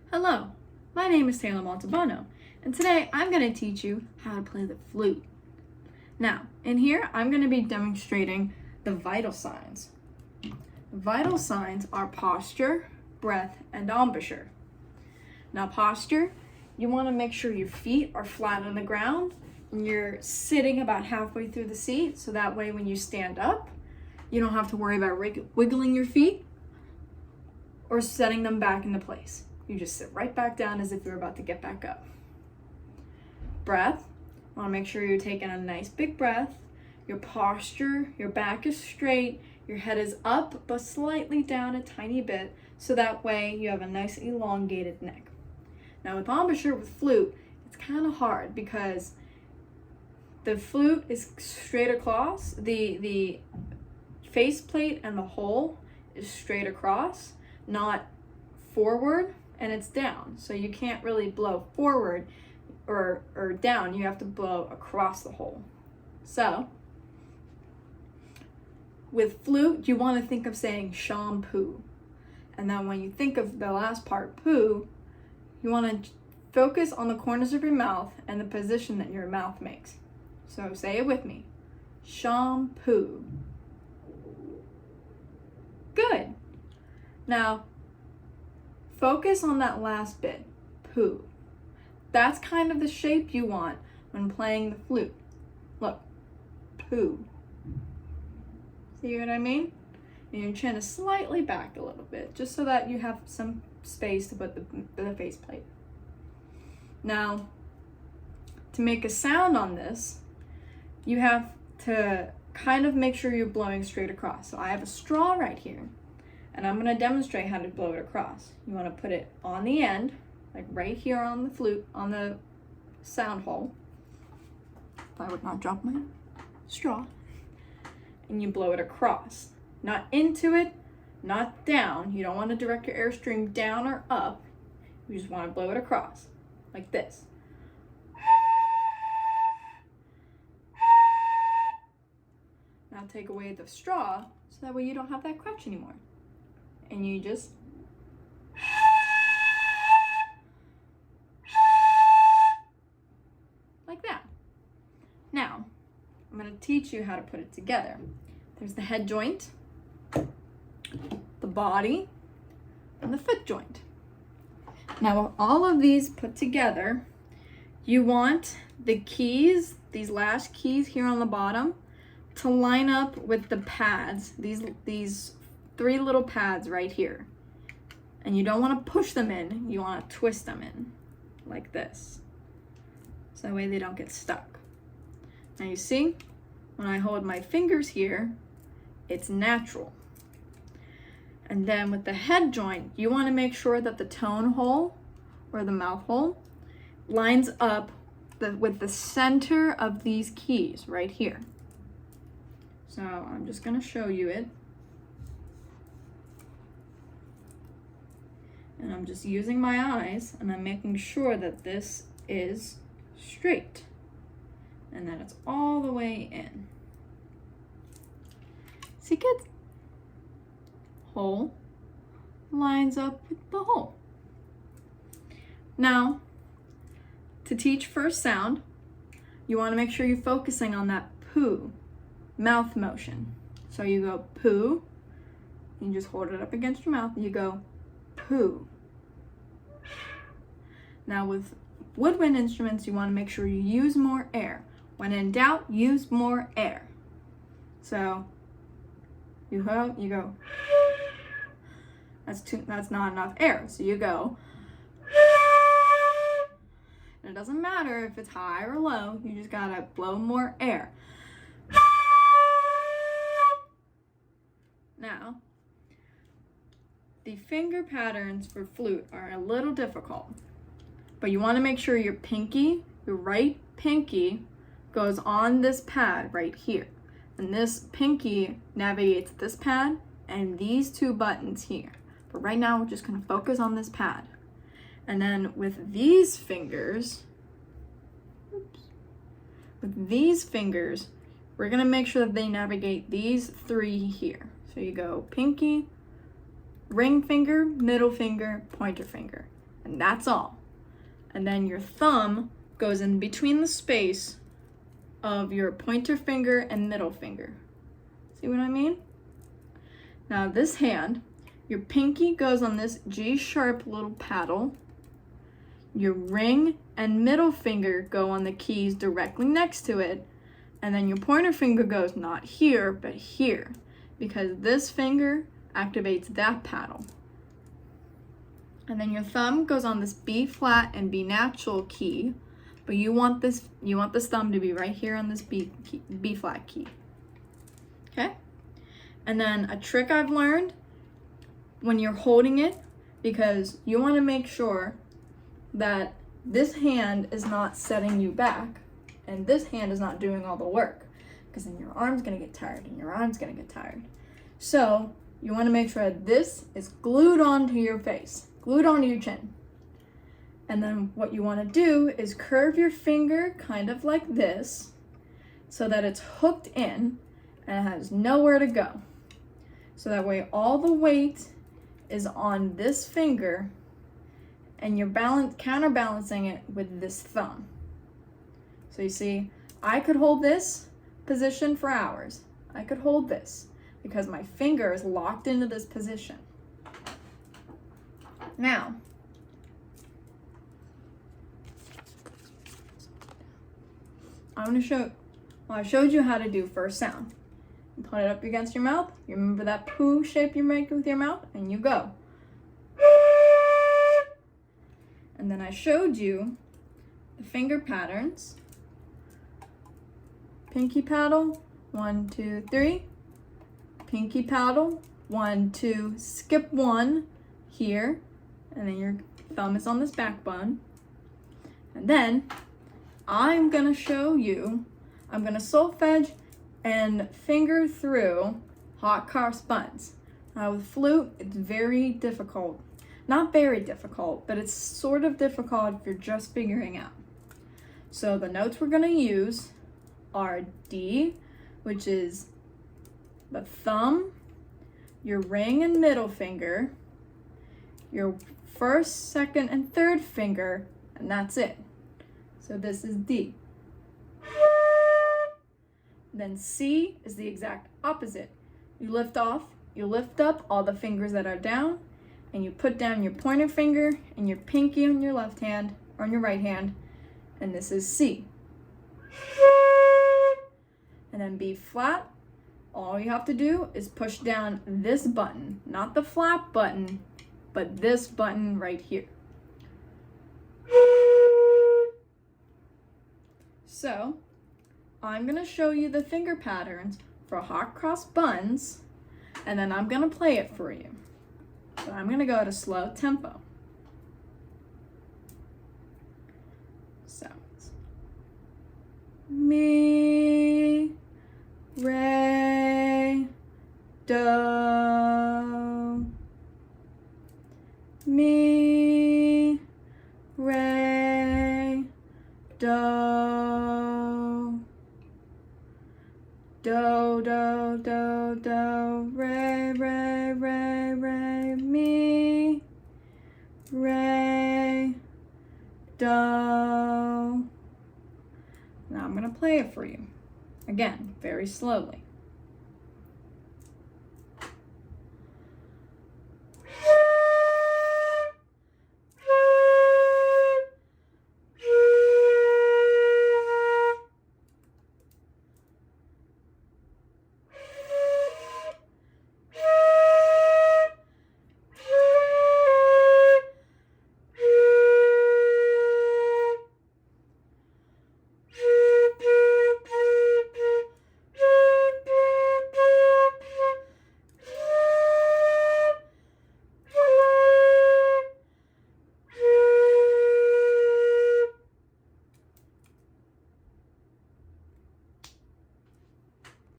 Hello, my name is Taylor Montalbano, and today I'm going to teach you how to play the flute. Now, in here, I'm going to be demonstrating the vital signs. The vital signs are posture, breath, and embouchure. Now, posture, you want to make sure your feet are flat on the ground and you're sitting about halfway through the seat, so that way when you stand up, you don't have to worry about wiggling your feet or setting them back into place. You just sit right back down as if you're about to get back up. Breath, you want to make sure you're taking a nice big breath. Your posture, your back is straight, your head is up but slightly down a tiny bit, so that way you have a nice elongated neck. Now with embouchure, with flute, it's kind of hard because the flute is straight across, the faceplate and the hole is straight across, not forward, and it's down. So you can't really blow forward or down, you have to blow across the hole. So with flute, you want to think of saying shampoo. And then when you think of the last part, poo, you want to focus on the corners of your mouth and the position that your mouth makes. So say it with me. Shampoo. Good. Now, focus on that last bit, poo. That's kind of the shape you want when playing the flute. Look, poo. See what I mean? And your chin is slightly back a little bit, just so that you have some space to put the faceplate. Now, to make a sound on this, you have to kind of make sure you're blowing straight across. So I have a straw right here, and I'm going to demonstrate how to blow it across. You want to put it on the end, like right here on the flute, on the sound hole. If I would not drop my straw. And you blow it across. Not into it, not down. You don't want to direct your airstream down or up. You just want to blow it across, like this. Now take away the straw, so that way you don't have that crutch anymore. And you just like that. Now, I'm going to teach you how to put it together. There's the head joint, the body, and the foot joint. Now, with all of these put together, you want the keys, these last keys here on the bottom, to line up with the pads, these three little pads right here. And you don't want to push them in, you want to twist them in, like this. So that way they don't get stuck. Now you see, when I hold my fingers here, it's natural. And then with the head joint, you want to make sure that the tone hole, or the mouth hole, lines up with the center of these keys right here. So I'm just going to show you it. And I'm just using my eyes, and I'm making sure that this is straight and that it's all the way in. See, kids? Hole lines up with the hole. Now, to teach first sound, you want to make sure you're focusing on that poo mouth motion. So you go poo, you just hold it up against your mouth, and you go poo. Now with woodwind instruments, you want to make sure you use more air. When in doubt, use more air. So you go. That's not enough air. So you go. And it doesn't matter if it's high or low, you just gotta blow more air. Now, the finger patterns for flute are a little difficult, but you want to make sure your pinky, your right pinky, goes on this pad right here. And this pinky navigates this pad and these two buttons here. But right now, we're just going to focus on this pad. And then with these fingers, we're going to make sure that they navigate these three here. So you go pinky, ring finger, middle finger, pointer finger. and that's all. And then your thumb goes in between the space of your pointer finger and middle finger. See what I mean? Now this hand, your pinky goes on this G-sharp little paddle. Your ring and middle finger go on the keys directly next to it. And then your pointer finger goes not here, but here, because this finger activates that paddle. And then your thumb goes on this B flat and B natural key, but you want this thumb to be right here on this B flat key. Okay? And then a trick I've learned when you're holding it, because you want to make sure that this hand is not setting you back and this hand is not doing all the work, because then your arm's going to get tired and your arm's going to get tired. So you want to make sure that this is glued onto your face, glued onto your chin. And then what you want to do is curve your finger kind of like this so that it's hooked in and it has nowhere to go. So that way all the weight is on this finger and you're counterbalancing it with this thumb. So you see, I could hold this position for hours. I could hold this because my finger is locked into this position. Now, I showed you how to do first sound. You put it up against your mouth. You remember that poo shape you make with your mouth, and you go. And then I showed you the finger patterns. Pinky paddle, 1, 2, 3. Pinky paddle, 1, 2, skip 1 here. And then your thumb is on this back bone. And then I'm gonna show you, I'm gonna solfege and finger through hot cross buns. Now with flute, it's very difficult. Not very difficult, but it's sort of difficult if you're just figuring out. So the notes we're gonna use are D, which is the thumb, your ring and middle finger, your first, second, and third finger, and that's it. So this is D. Then C is the exact opposite. You lift up all the fingers that are down, and you put down your pointer finger and your pinky on your left hand, or on your right hand, and this is C. And then B flat, all you have to do is push down this button, not the flat button, but this button right here. So, I'm gonna show you the finger patterns for hot cross buns, and then I'm gonna play it for you. So I'm gonna go at a slow tempo. So, mi, re, do, mi, re, do, do, do, do, do, re, re, re, re, mi, re, do. Now I'm going to play it for you. Again, very slowly.